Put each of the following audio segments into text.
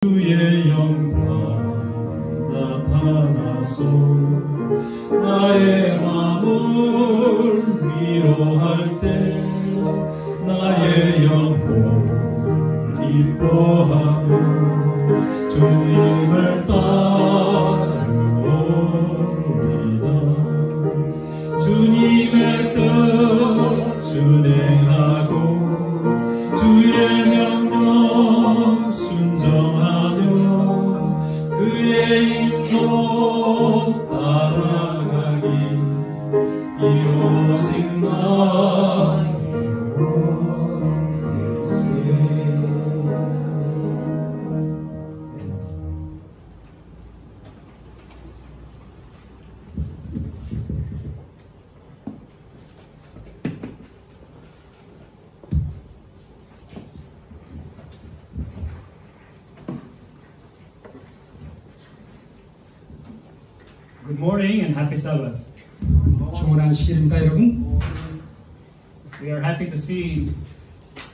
주의 영광 나타나소 나의 마음을 위로할 때 나의 영혼 기뻐하며 주님을 따르오리다. 주님의 뜻 준행하고 주의 명령 순종하며 그의 인도 따라가기 이 오직 나의 Good morning and happy Sabbath. 좋은 안식일입니다, 여러분. We are happy to see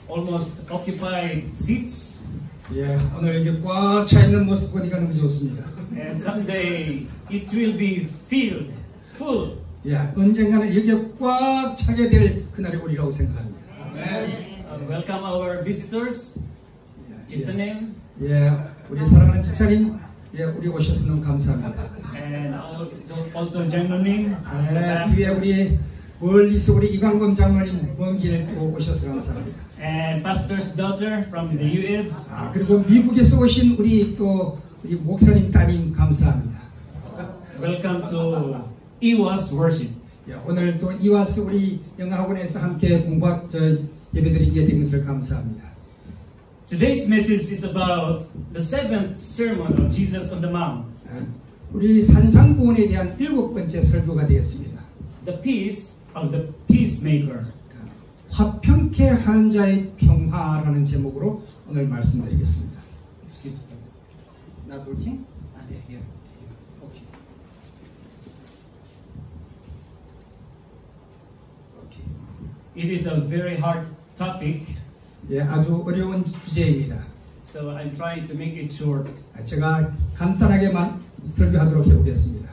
almost occupied seats. 예, 오늘 이게 꽉 차 있는 모습 보니까 너무 좋습니다. And someday it will be filled, full. 예, 언젠가는 여기에 꽉 차게 될 그날이 오리라고 생각합니다. Welcome our visitors. 집사님. 예, 우리 사랑하는 집사님, 예, 우리 오셔서 너무 감사합니다. And also 장로님. 예, 뒤에 우리 멀리서 우리 이광범 장로님 먼 길 또 오셔서 감사합니다. And pastor's daughter from the U.S. 그리고 미국에서 오신 우리 목사님 따님 감사합니다. Welcome to EWAS worship. 예, 오늘 또 이와스 우리 영어학원에서 함께 예배드리게 된 것을 감사합니다. Today's message is about the seventh sermon of Jesus on the Mount. 우리 산상보훈에 대한 7번째 설교가 되었습니다. The peace of the peacemaker. 화평케 하는 자의 평화라는 제목으로 오늘 말씀드리겠습니다. Excuse me. Not working? Here. Okay. It is a very hard topic. 예, 아주 어려운 주제입니다. So I'm trying to make it short. 제가 간단하게만 설교하도록 해보겠습니다.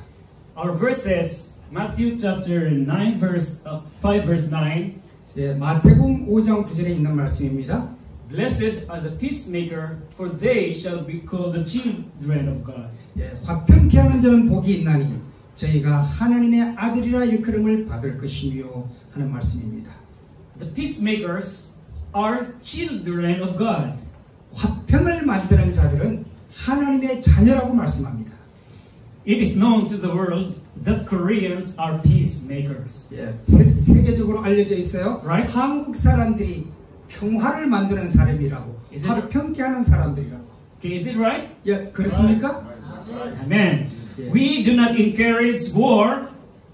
Our verses, Matthew chapter 9 5 verse 9. 예, 마태복음 5장 9절에 있는 말씀입니다. Blessed are the peacemaker, for they shall be called the children of God. 예, 화평케 하는 자는 복이 있나니 저희가 하나님의 아들이라 일컬음을 받을 것이며 하는 말씀입니다. The peacemakers are children of God. 화평을 만드는 자들은 하나님의 자녀라고 말씀합니다. It is known to the world that Koreans are peacemakers. 예, 세계적으로 알려져 있어요. Right? 한국 사람들이 평화를 만드는 사람이라고, 화평케 하는 사람들이라고. Okay, is it right? 예, 그렇습니까? Amen. Yeah. We do not encourage war.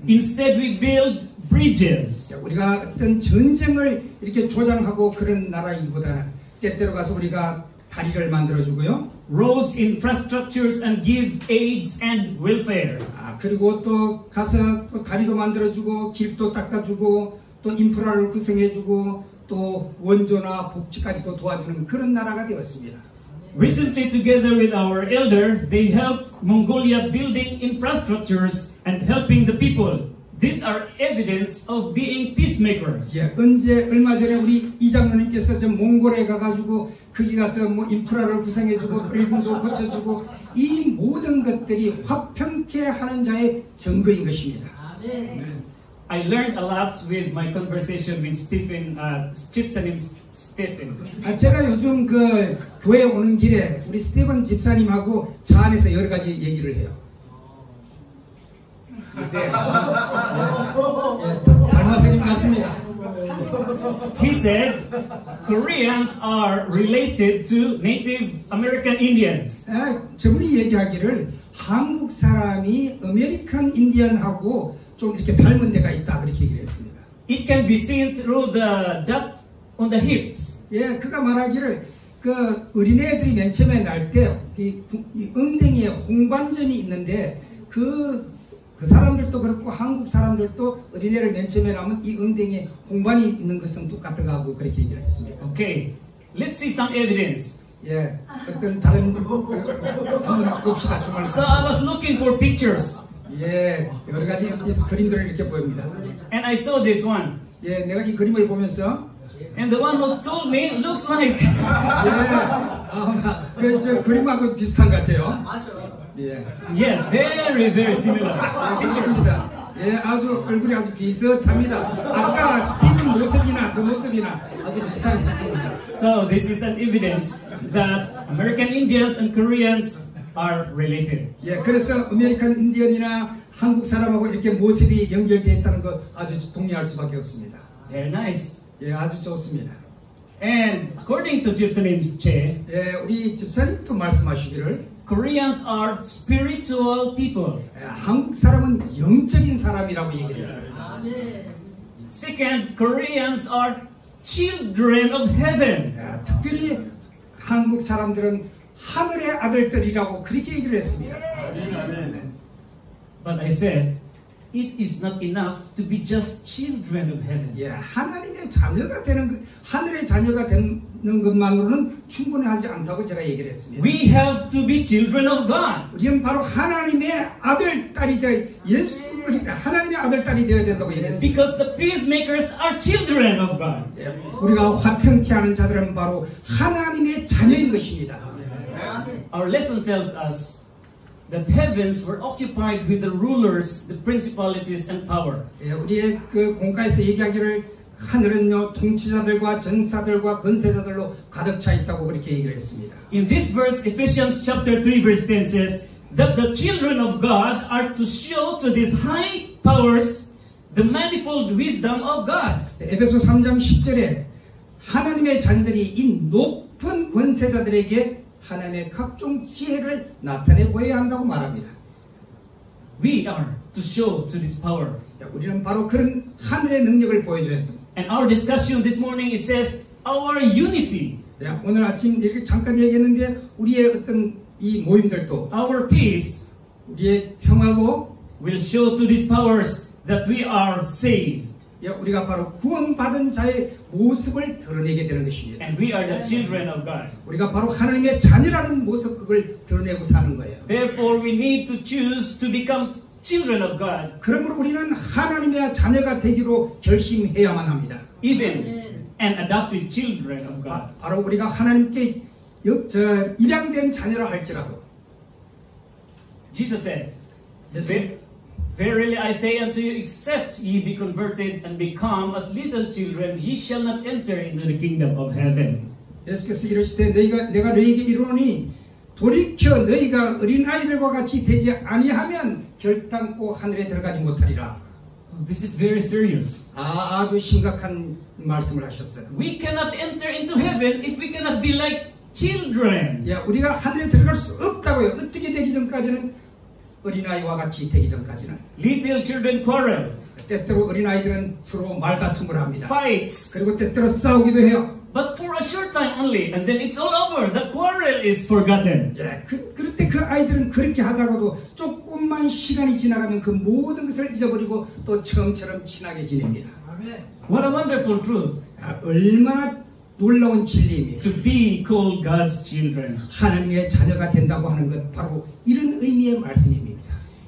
Instead, we build bridges. 우리가 어떤 전쟁을 이렇게 조장하고 그런 나라이기보다는 때때로 가서 우리가 다리를 만들어주고요. Roads, infrastructures, and give aids and welfare. 그리고 또 가서 또 다리도 만들어주고 길도 닦아주고 또 인프라를 구성해주고 또 원조나 복지까지도 도와주는 그런 나라가 되었습니다. Recently, together with our elder, they helped Mongolia building infrastructures and helping the people. These are evidence of being peacemakers. 예, 얼마 전에 우리 이장로님께서 몽골에 가가지고 거기 가서 뭐 인프라를 구성해주고 일본도 고쳐주고 이 모든 것들이 화평케 하는 자의 증거인 것입니다. I learned a lot with my conversation with Stephen, 집사님 Stephen. 제가 요즘 그 교회 오는 길에 우리 스티븐 집사님하고 차 안에서 여러 가지 얘기를 해요. 달마선님 같습니다. He said, Koreans are related to Native American Indians. 저분이 얘기하기를 한국 사람이 아메리칸 인디언하고 좀 이렇게 닮은 데가 있다 그렇게 얘기를 했습니다. It can be seen through the dot on the hips. 예, 그가 말하기를 그 어린애들이 맨 처음에 날 때 이 엉덩이에 홍관점이 있는데 그 사람들도 그렇고 한국 사람들도 어린애를 맨 처음에 나면 이 엉덩이에 홍관이 있는 것은 똑같다고 그렇게 얘기를 했습니다. Okay, let's see some evidence. 예, 어떤 다른 한번 봅시다. 정말. So I was looking for pictures, 예, 여러 가지 그림들을 이렇게 보입니다. and I saw this one. 예, 내가 이 그림을 보면서 And the one who told me looks like. 저 그림하고 비슷한 것 같아요. 예, Yes, very, very similar. 비슷합니다. 예, 아주 얼굴이 아주 비슷합니다. 아까 스피드 모습이나 그 모습이나 아주 비슷한 것 같습니다. So this is an evidence that American Indians and Koreans are related. 예, 그래서 아메리칸 인디언이나 한국 사람하고 이렇게 모습이 연결되어 있다는 거 아주 동의할 수밖에 없습니다. Very nice. 예, 아주 좋습니다. And according to 집사님's Che, 예, 우리 집사님도 말씀하시기를 Koreans are spiritual people. 예, 한국 사람은 영적인 사람이라고 얘기를 했어요. Second, Koreans are children of heaven. 예, 특별히 한국 사람들은 하늘의 아들들이라고 그렇게 얘기를 했습니다. But I said, it is not enough to be just children of heaven. 예, 하나님의 자녀가 되는 하늘의 자녀가 되는 것만으로는 충분하지 않다고 제가 얘기를 했습니다. We have to be children of God. 우리는 바로 하나님의 아들 딸이 되어 하나님의 아들 딸이 되어야 된다고 얘기했습니다. Because the peacemakers are children of God. 예, 우리가 화평케 하는 자들은 바로 하나님의 자녀인 것입니다. Our lesson tells us that heavens were occupied with the rulers, the principalities, and power. 예, 우리의 그 공과에서 얘기하기를 하늘은요 통치자들과 전사들과 권세자들로 가득 차 있다고 그렇게 얘기를 했습니다. In this verse, Ephesians chapter 3 verse 10 says that the children of God are to show to these high powers the manifold wisdom of God. 에베소 3장 10절에 하나님의 자녀들이 이 높은 권세자들에게 하나님의 각종 지혜를 나타내 보여야 한다고 말합니다. We are to show to this power. 우리는 바로 그런 하늘의 능력을 보여줘야 합니다. And our discussion this morning, it says our unity, 오늘 아침 이렇게 잠깐 얘기했는데 우리의 어떤 이 모임들도 our peace 우리의 평화도 will show to these powers that we are saved. 우리가 바로 구원받은 자의 모습을 드러내게 되는 것입니다. And we are the children of God. 우리가 바로 하나님의 자녀라는 모습 그걸 드러내고 사는 거예요. Therefore, we need to choose to become children of God. 그러므로 우리는 하나님의 자녀가 되기로 결심해야만 합니다. Even and adopted children of God. 바로 우리가 하나님께 입양된 자녀라 할지라도 Jesus said, 예수 Verily I say unto you, except ye be converted and become as little children, ye shall not enter into the kingdom of heaven. 예수께서 이르시되 내가 너희에게 이르노니 돌이켜 너희가 어린아이들과 같이 되지 아니하면 결단코 하늘에 들어가지 못하리라. This is very serious. 아주 심각한 말씀을 하셨어요. We cannot enter into heaven if we cannot be like children. 우리가 하늘에 들어갈 수 없다고요. 어떻게 되기 전까지는 어린아이와 같이 되기 전까지는. Little children quarrel. 때때로 어린아이들은 서로 말다툼을 합니다. Fights. 그리고 때때로 싸우기도 해요. But for a short time only, and then it's all over. The quarrel is forgotten. 그럴 때 그 아이들은 그렇게 하다가도 조금만 시간이 지나가면 그 모든 것을 잊어버리고 또 처음처럼 친하게 지냅니다. What a wonderful truth. 얼마나 놀라운 진리입니다. To be called God's children. 하나님의 자녀가 된다고 하는 것 바로 이런 의미의 말씀입니다.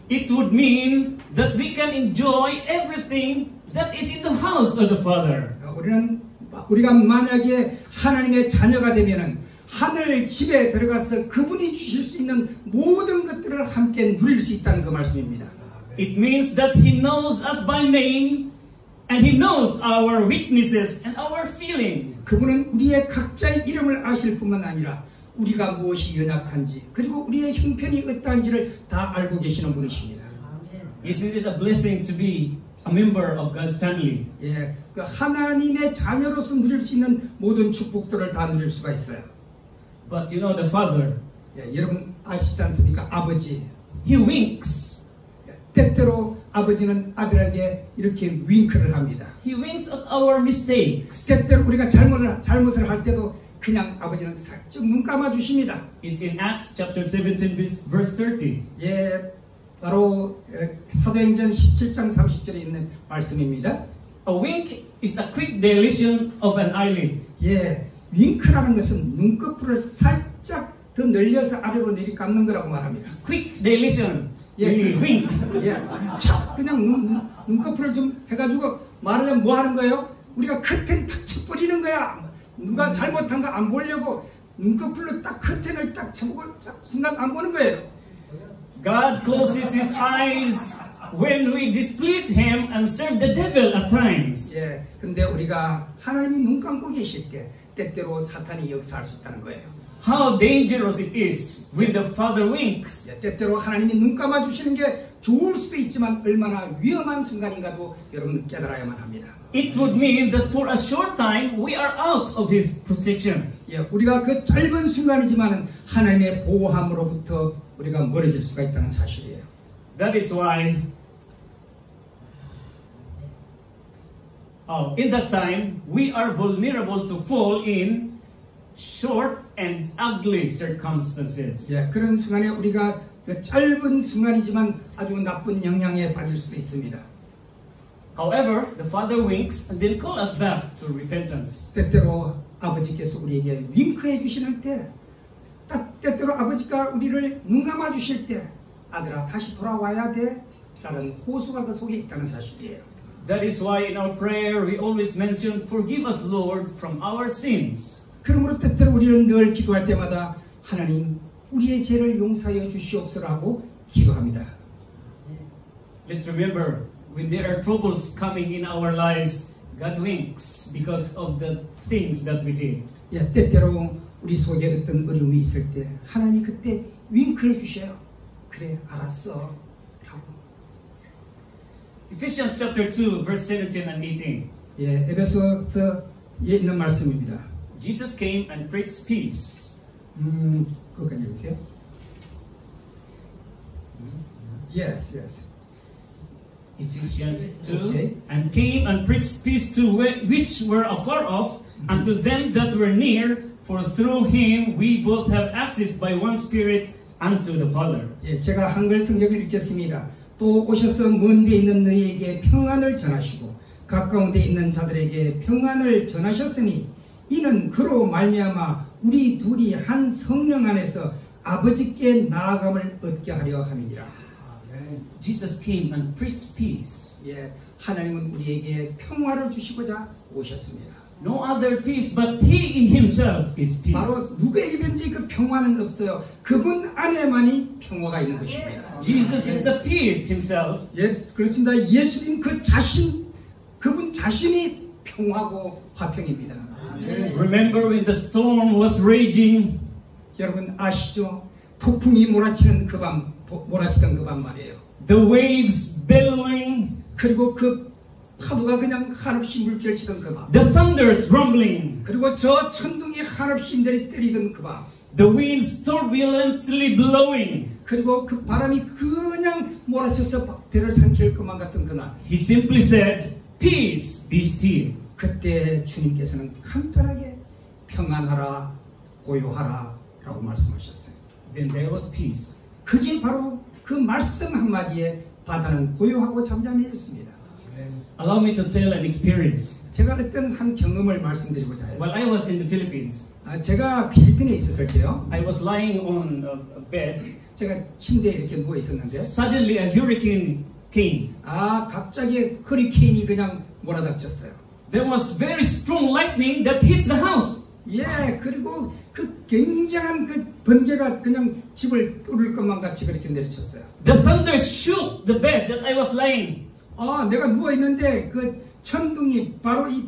It would mean that we can enjoy everything that is in the house of the Father. 우리가 만약에 하나님의 자녀가 되면은 하늘 집에 들어가서 그분이 주실 수 있는 모든 것들을 함께 누릴 수 있다는 그 말씀입니다. It means that He knows us by name, and He knows our weaknesses and our feelings. 그분은 우리의 각자의 이름을 아실 뿐만 아니라 우리가 무엇이 연약한지 그리고 우리의 형편이 어떠한지를 다 알고 계시는 분이십니다. Isn't it a blessing to be a member of God's family? 그 하나님의 자녀로서 누릴 수 있는 모든 축복들을 다 누릴 수가 있어요. But you know the Father, 여러분 아시지 않습니까? 아버지. He winks. 때때로 아버지는 아들에게 이렇게 윙크를 합니다. He winks at our mistakes. 때때로 우리가 잘못을 할 때도 그냥 아버지는 살짝 눈 감아 주십니다. It's in Acts chapter 17 verse 30. 바로 사도행전 17장 30절에 있는 말씀입니다. A wink is a quick dilation of an eyelid. 윙크라는 것은 눈꺼풀을 살짝 더 늘려서 아래로 내리감는 거라고 말합니다. Quick, they listen. 예, We wink. 예, 촥 그냥 눈꺼풀을 좀 해가지고 말하면 뭐 하는 거예요? 우리가 커튼 탁 쳐버리는 거야. 누가 잘못한 거 안 보려고 눈꺼풀로 딱 커튼을 딱 쳐보고 순간 안 보는 거예요. God closes his eyes when we displease him and serve the devil at times. 예, 근데 우리가 하나님이 눈 감고 계실 때 때때로 사탄이 역사할 수 있다는 거예요. How dangerous it is when the Father winks. 예, 때때로 하나님이 눈 감아 주시는 게 좋을 수도 있지만 얼마나 위험한 순간인가도 여러분 깨달아야만 합니다. It would mean that for a short time we are out of his protection. 예, 우리가 그 짧은 순간이지만 하나님의 보호함으로부터 우리가 멀어질 수가 있다는 사실이에요. That is why in that time we are vulnerable to fall in short and ugly circumstances. 예, 그런 순간에 우리가 그 짧은 순간이지만 아주 나쁜 영향에 빠질 수도 있습니다. However, the Father winks and then call us back to repentance. 때때로 아버지께서 우리에게 윙크해 주시는 때, 때때로 아버지가 우리를 눈 감아 주실 때, 아들아 다시 돌아와야 돼 라는 호소가 그 속에 있다는 사실이에요. That is why in our prayer we always mention, forgive us, Lord, from our sins. 그러므로 때때로 우리는 늘 기도할 때마다 하나님 우리의 죄를 용서하여 주시옵소서라고 기도합니다. Let's remember, when there are troubles coming in our lives, God winks because of the things that we did. 예, 때때로 우리 속에 어떤 어려움이 있을 때 하나님이 그때 윙크해 주셔요. 그래, 알았어 라고. Ephesians chapter 2, verse 17 and 18. 예, 에베소서에 있는 말씀입니다. Jesus came and preached peace. 그것까지 보세요. Yes, yes. Ephesians 2, Okay. and came and preached peace to which were afar off, and to them that were near, for through him we both have access by one Spirit unto the Father. 예, 제가 한글 성경을 읽겠습니다. 또 오셔서 먼 데 있는 너희에게 평안을 전하시고 가까운 데 있는 자들에게 평안을 전하셨으니 이는 그로 말미암아 우리 둘이 한 성령 안에서 아버지께 나아감을 얻게 하려 함이니라. Jesus came and preached peace. 예, 하나님은 우리에게 평화를 주시고자 오셨습니다. No other peace but he himself is peace. 바로 누구에게든지 그 평화는 없어요. 그분 안에만이 평화가 있는 것입니다. Jesus is the peace himself. 예, 그렇습니다. 예수님 그 자신, 그분 자신이 평화고 화평입니다. Remember when the storm was raging? 여러분 아시죠? 폭풍이 몰아치던 그 밤 말이에요. The waves bellowing, 그리고 그 파도가 그냥 한없이 물결치던 그 밤. the thunders rumbling, 그리고 저 천둥이 한없이 내리던 그 밤. the winds turbulently blowing. 그리고 그 바람이 그냥 몰아쳐서 배를 삼킬 것만 같은 그날. He simply said, peace, be still. 그때 주님께서는 간단하게 평안하라, 고요하라 라고 말씀하셨어요. Then there was peace. 그게 바로 그 말씀 한마디에 바다는 고요하고 잠잠해졌습니다. Allow me to tell an experience. 제가 어떤 한 경험을 말씀드리고자 해요. While I was in the Philippines, 제가 필리핀에 있었을 때요. I was lying on a bed. 제가 침대에 이렇게 누워 있었는데 Suddenly a hurricane came. 갑자기 허리케인이 그냥 몰아닥쳤어요. There was very strong lightning that hit the house. 예, 그리고 그 굉장한 그 번개가 그냥 집을 뚫을 것만 같이 그렇게 내리쳤어요. The thunder shook the bed that I was lying. 내가 누워 있는데 그 천둥이 바로 이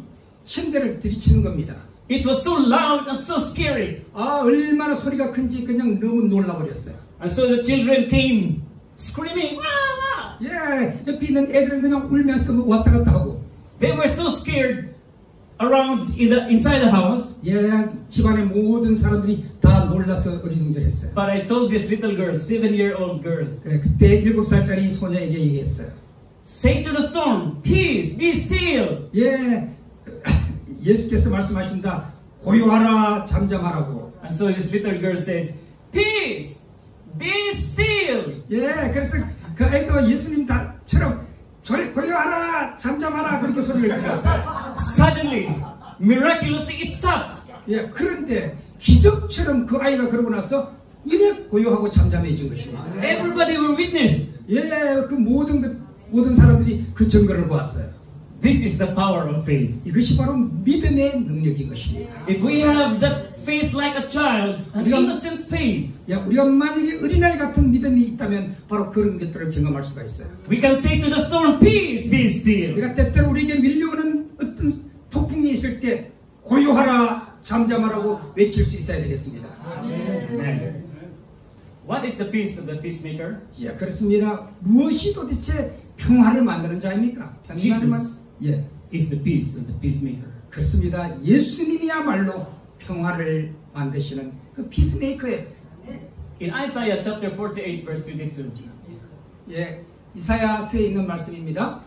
침대를 들이치는 겁니다. It was so loud and so scary. 얼마나 소리가 큰지 그냥 너무 놀라버렸어요. And so the children came screaming. 예, 옆에 있는 애들은 그냥 울면서 왔다 갔다 하고. They were so scared around inside the house. 예, 집안의 모든 사람들이 다 놀라서 어리둥절했어요. But I told this little girl, 7-year-old girl, 그래, 그때 7살짜리 소녀에게 얘기했어요. say to the storm, peace, be still. 예, 예수께서 말씀하신다. 고요하라, 잠잠하라고. And so this little girl says, peace, be still. 예, 그래서 그 아이도 예수님처럼 고요하라, 잠잠하라 그렇게 소리를 질렀어요. Suddenly, miraculously, it stopped. 예, 그런데 기적처럼 그 아이가 그러고 나서 이래 고요하고 잠잠해진 것입니다. Everybody will witness. 예, 그 모든 사람들이 그 증거를 보았어요. This is the power of faith. 이것이 바로 믿음의 능력인 것입니다. If we have that faith like a child, an innocent faith, 야, 우리가 만약에 어린아이 같은 믿음이 있다면 바로 그런 것들을 경험할 수가 있어요. we can say to the storm, peace, be still. 우리가 때때로 우리에게 밀려오는 어떤 폭풍이 있을 때 고요하라, 잠잠하라고 외칠 수 있어야 되겠습니다. Amen. What is the peace of the peacemaker? 예, 그렇습니다. 무엇이 도대체 평화를 만드는 자입니까? Jesus 예, is the peace of the peacemaker. 그렇습니다. 예수님이야말로 평화를 만드시는 그 피스메이커의 In Isaiah chapter 48 verse 22, 예, 이사야서에 있는 말씀입니다.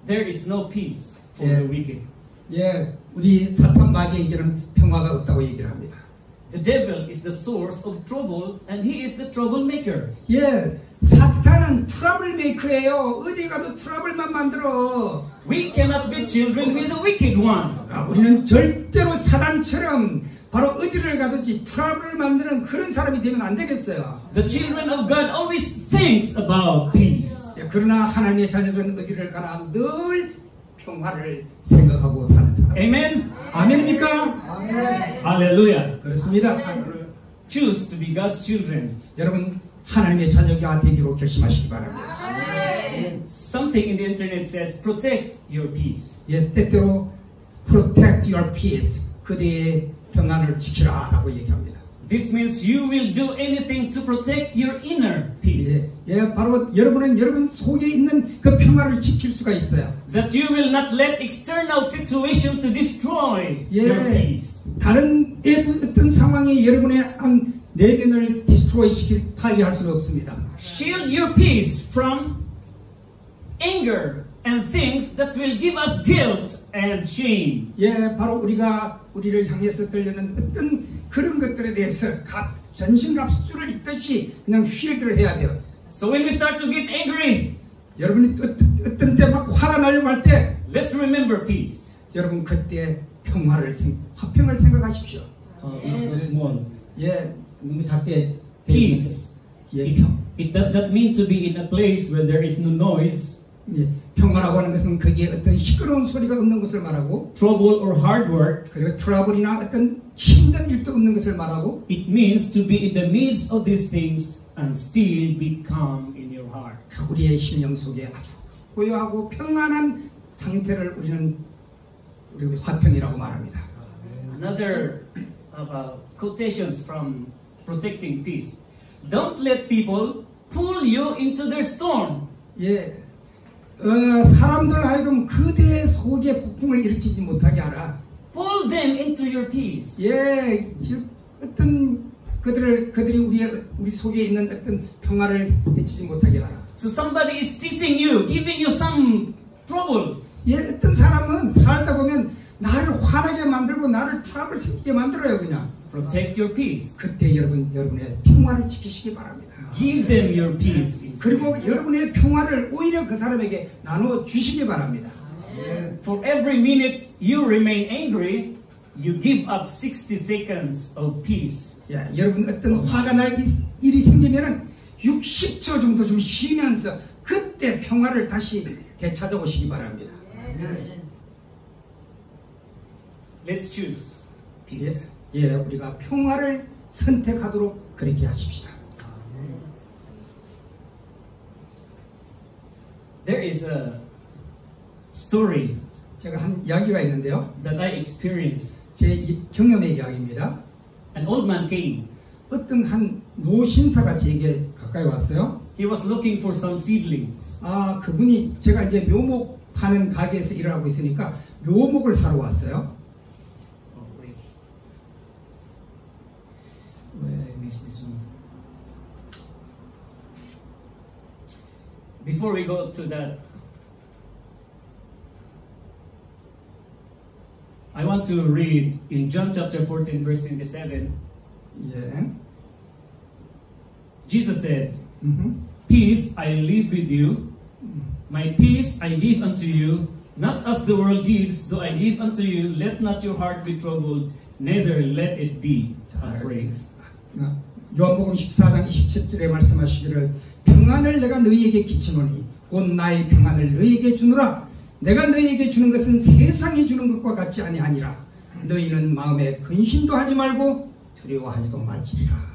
there is no peace for Yeah. the wicked. 예, 우리 사탄 마귀에게는 평화가 없다고 얘기를 합니다. The devil is the source of trouble and he is the troublemaker. 예, 사탄은 트러블 메이커예요. 어디 가도 트러블만 만들어. We cannot be children with the wicked one. 우리는 절대로 사단처럼 바로 어디를 가든지 트러블을 만드는 그런 사람이 되면 안 되겠어요. The children of God always thinks about peace. 예, 그러나 하나님의 자녀들은 어디를 가나 늘 평화를 생각하고 사는 사람. Amen. 아멘입니까? Hallelujah. 그렇습니다. Choose to be God's children. 여러분 하나님의 자녀가 되기로 결심하시기 바랍니다. Something in the internet says protect your peace. 예, 때때로 protect your peace, 그대의 평안을 지키라라고 얘기합니다. This means you will do anything to protect your inner peace. 예, 바로 여러분은 여러분 속에 있는 그 평화를 지킬 수가 있어요. That you will not let external situation to destroy your peace. 다른 어떤 상황이 여러분의 한 내면을 디스트로이 시킬 파괴할 수는 없습니다. Shield your peace from anger and things that will give us guilt and shame. 예, 바로 우리를 향해서 들려는 어떤 그런 것들에 대해서 전신갑주를 입듯이 그냥 쉴드를 해야 돼요. So when we start to get angry, 여러분이 어떤 때 막 화가 나려고 할 때 let's remember peace. 여러분 그때 화평을 생각하십시오. It's so small. 예, 너무 작게 Peace. 예, 평. It does not mean to be in a place where there is no noise, 예, 평화라고 하는 것은 거기에 어떤 시끄러운 소리가 없는 것을 말하고 trouble or hard work. 그리고 트러블이나 어떤 힘든 일도 없는 것을 말하고 It means to be in the midst of these things and still be calm in your heart. 우리의 심령 속에 아주 고요하고 평안한 상태를 우리 화평이라고 말합니다. Another quotations from protecting peace. Don't let people pull you into their storm. 예, 사람들 하여금 그대 속에 폭풍을 일으키지 못하게 하라. Pull them into your peace. 예, 어떤 그들이 우리 속에 있는 어떤 평화를 해치지 못하게 하라. So somebody is teasing you, giving you some trouble. 예, 어떤 사람은 살다 보면 나를 화나게 만들고 나를 트러블 생기게 만들어요, 그냥. Protect your peace. 그때 여러분의 평화를 지키시기 바랍니다. Give them your peace. 그리고 여러분의 평화를 오히려 그 사람에게 나눠 주시기 바랍니다. For every minute you remain angry, you give up 60 seconds of peace. 야, 여러분 어떤 화가 날 일이 생기면은 60초 정도 좀 쉬면서 그때 평화를 다시 되찾아오시기 바랍니다. Let's choose peace. 예, 우리가 평화를 선택하도록 그렇게 하십시다. There is a story 제가 한 이야기가 있는데요. that I experienced. 제 경험의 이야기입니다. An old man came. 어떤 한 노신사가 제게 가까이 왔어요. He was looking for some seedlings. 아, 그분이 제가 이제 묘목 파는 가게에서 일을 하고 있으니까 묘목을 사러 왔어요. Oh, wait. Where I missed this one? Before we go to that, I want to read in John chapter 14, verse 27. 예. Jesus said, Peace I leave with you, my peace I give unto you, Not as the world gives, do I give unto you. Let not your heart be troubled, neither let it be afraid. 요한복음 14장 27절에 말씀하시기를 평안을 내가 너희에게 끼치노니 곧 나의 평안을 너희에게 주노라. 내가 너희에게 주는 것은 세상이 주는 것과 같지 아니하니라. 너희는 마음에 근심도 하지 말고 두려워하지도 말지니라.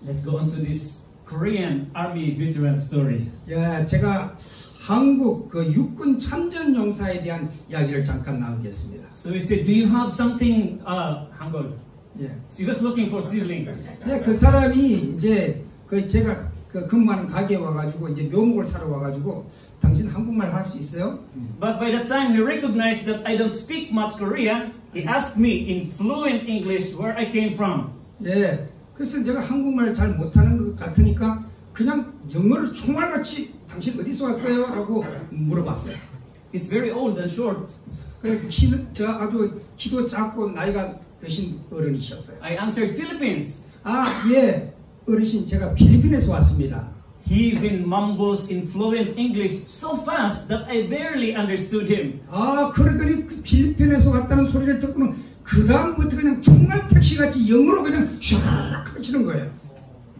Let's go on to this Korean army veteran story. 예, 제가 한국 그 육군 참전 용사에 대한 이야기를 잠깐 나누겠습니다. So he said, do you have something, Hangul? 예. She was looking for seedling. 예, 그 사람이 이제 그 제가 그 근무하는 가게에 와가지고 이제 묘목을 사러 와가지고 당신 한국말 할 수 있어요? But by the time he recognized that I don't speak much Korean, he asked me in fluent English where I came from. 예. 그래서 제가 한국말 잘 못하는 것 같으니까 그냥 영어를 총알같이 당신 어디서 왔어요? 라고 물어봤어요. He's very old and short. 그래 키는 저 아주 키도 작고 나이가 드신 어른이셨어요. I answered Philippines. 아, 예. 어르신 제가 필리핀에서 왔습니다. He then mumbles in fluent English so fast that I barely understood him. 아, 그러더니 그 필리핀에서 왔다는 소리를 듣고는 그 다음부터 그냥 총알 택시같이 영어로 그냥 샤락 하시는 거예요.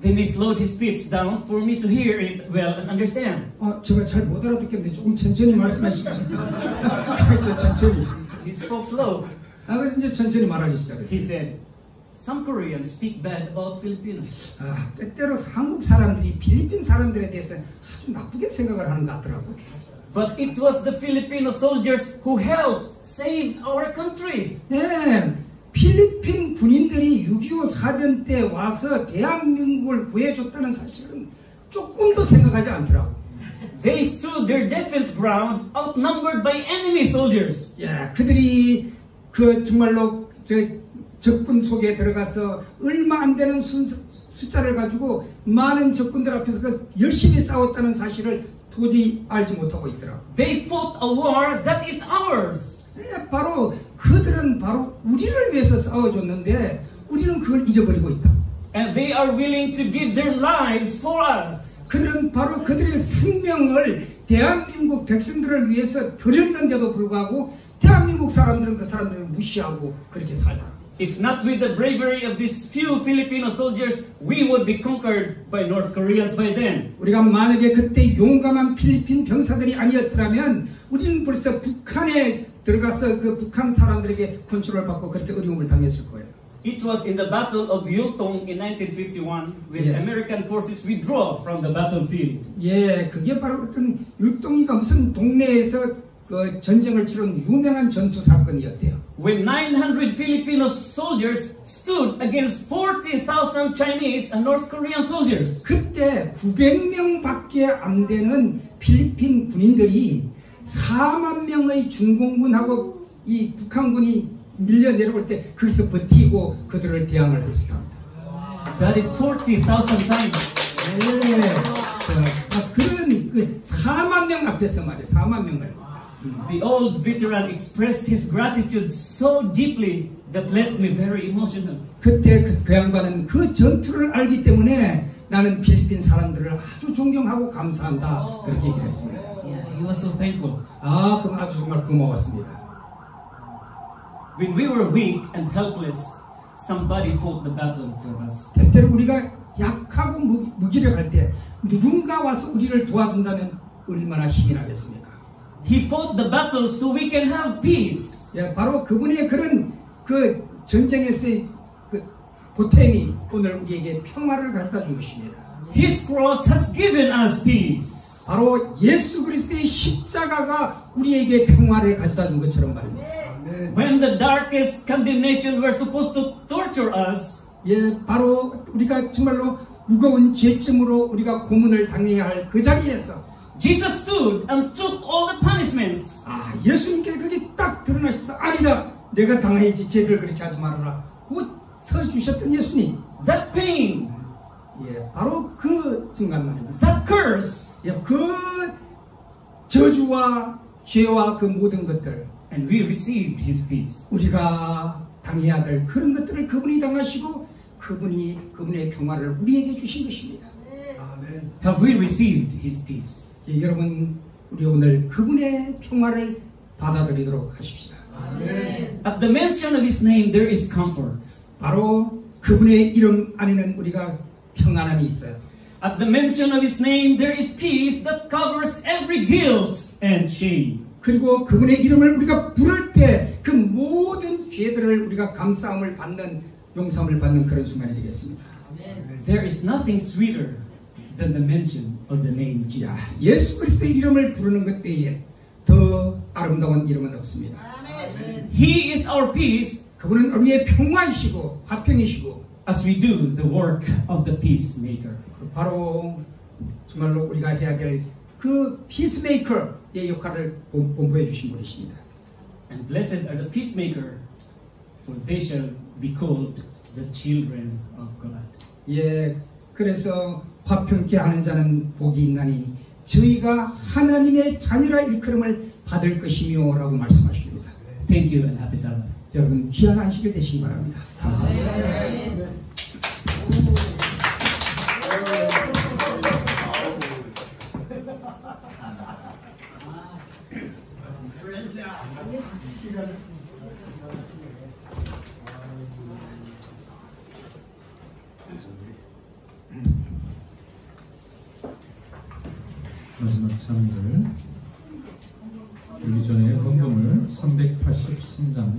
Then he slowed his speech down for me to hear it well and understand. 제가 잘 못 알아듣겠는데 조금 천천히 말씀하시겠습니까? 천천히. He spoke slow. 그래서 이제 천천히 말하기 시작했어요. He said, some Koreans speak bad about Filipinos. 때때로 한국 사람들이 필리핀 사람들에 대해서 아주 나쁘게 생각을 하는 것 같더라고요. But it was the Filipino soldiers who helped save our country. 네, 필리핀 군인들이 6.25 사변 때 와서 대한민국을 구해줬다는 사실은 조금도 생각하지 않더라고요. They stood their defense ground outnumbered by enemy soldiers. 예, 그들이 그 정말로 적군 속에 들어가서 얼마 안 되는 숫자를 가지고 많은 적군들 앞에서 열심히 싸웠다는 사실을 도저히 알지 못하고 있더라고요. They fought a war that is ours. 예, 바로 그들은 바로 우리를 위해서 싸워줬는데 우리는 그걸 잊어버리고 있다. And they are willing to give their lives for us. 그들은 바로 그들의 생명을 대한민국 백성들을 위해서 드렸는데도 불구하고 대한민국 사람들은 그 사람들을 무시하고 그렇게 살다. If not with the bravery of these few Filipino soldiers, we would be conquered by North Koreans by then. 우리가 만약에 그때 용감한 필리핀 병사들이 아니었더라면 우리는 벌써 북한에 들어가서 그 북한 사람들에게 컨트롤 받고 그렇게 어려움을 당했을 거예요. It was in the Battle of Yultong in 1951 when Yeah. American forces withdraw from the battlefield. 예, 그게 바로 어떤 율동이가 무슨 동네에서 그 전쟁을 치른 유명한 전투 사건이었대요. When 900 Filipino soldiers stood against 40,000 Chinese and North Korean soldiers. 그때 900명밖에 안 되는 필리핀 군인들이 4만 명의 중공군하고 이 북한군이 밀려 내려올 때 거기서 버티고 그들을 대항을 했습니다. That is 40,000 times. 네, 그런 그 4만 명 앞에서 말이에요. 4만 명을. The old veteran expressed his gratitude so deeply that left me very emotional. 그때 그 양반은 그 전투를 알기 때문에 나는 필리핀 사람들을 아주 존경하고 감사한다 그렇게 얘기를 했습니다. Yeah, he was so thankful. 그럼 아주 정말 고마웠습니다. When we were weak and helpless, somebody fought the battle for us. 때때로 우리가 약하고 무기력할 때 누군가 와서 우리를 도와준다면 얼마나 힘이 나겠습니까? He fought the battle so we can have peace. 예, 바로 그분의 그런 그 전쟁에서의 그 보탬이 오늘 우리에게 평화를 갖다 준 것입니다. His cross has given us peace. 바로 예수 그리스도의 십자가가 우리에게 평화를 가져다 준 것처럼 말입니다. When the darkest condemnation were supposed to torture us, 예, 바로 우리가 정말로 무거운 죄점으로 우리가 고문을 당해야 할 그 자리에서 Jesus stood and took all the punishments. 예수님께 그게 딱 드러나셔서 아니다, 내가 당해야지, 쟤들 그렇게 하지 말아라. 곧 서주셨던 예수님. That pain, 예, 바로 그 순간 말입니다. that curse, 예, 그 저주와 죄와 그 모든 것들, and we received His peace. 우리가 당해야 될 그런 것들을 그분이 당하시고 그분의 평화를 우리에게 주신 것입니다. Have we received His peace? 예, 여러분 우리 오늘 그분의 평화를 받아들이도록 하십시다. At the mention of His name, there is comfort. 바로 그분의 이름 안에는 우리가 평안함이 있어요. At the mention of His name, there is peace that covers every guilt and shame. 그리고 그분의 이름을 우리가 부를 때 그 모든 죄들을 우리가 감사함을 받는 용서함을 받는 그런 순간이 되겠습니다. There is nothing sweeter than the mention of the name Jesus. 야, 예수 그리스도의 이름을 부르는 것 외에 더 아름다운 이름은 없습니다. He is our peace 그분은 우리의 평화이시고 화평이시고 as we do the work of the peacemaker. 바로 정말로 우리가 해야 될 그 피스메이커의 역할을 본부해 주신 분이십니다. And blessed are the peacemaker, for they shall be called the children of God. 예, 그래서 화평케 하는 자는 복이 있나니 저희가 하나님의 자녀라 일컬음을 받을 것이며라고 말씀하십니다. Thank you and happy Sabbath. 여러분 귀한 안식일 되시기 바랍니다. 감사합니다. 마지막 찬미를 드리기 전에 헌금을 383장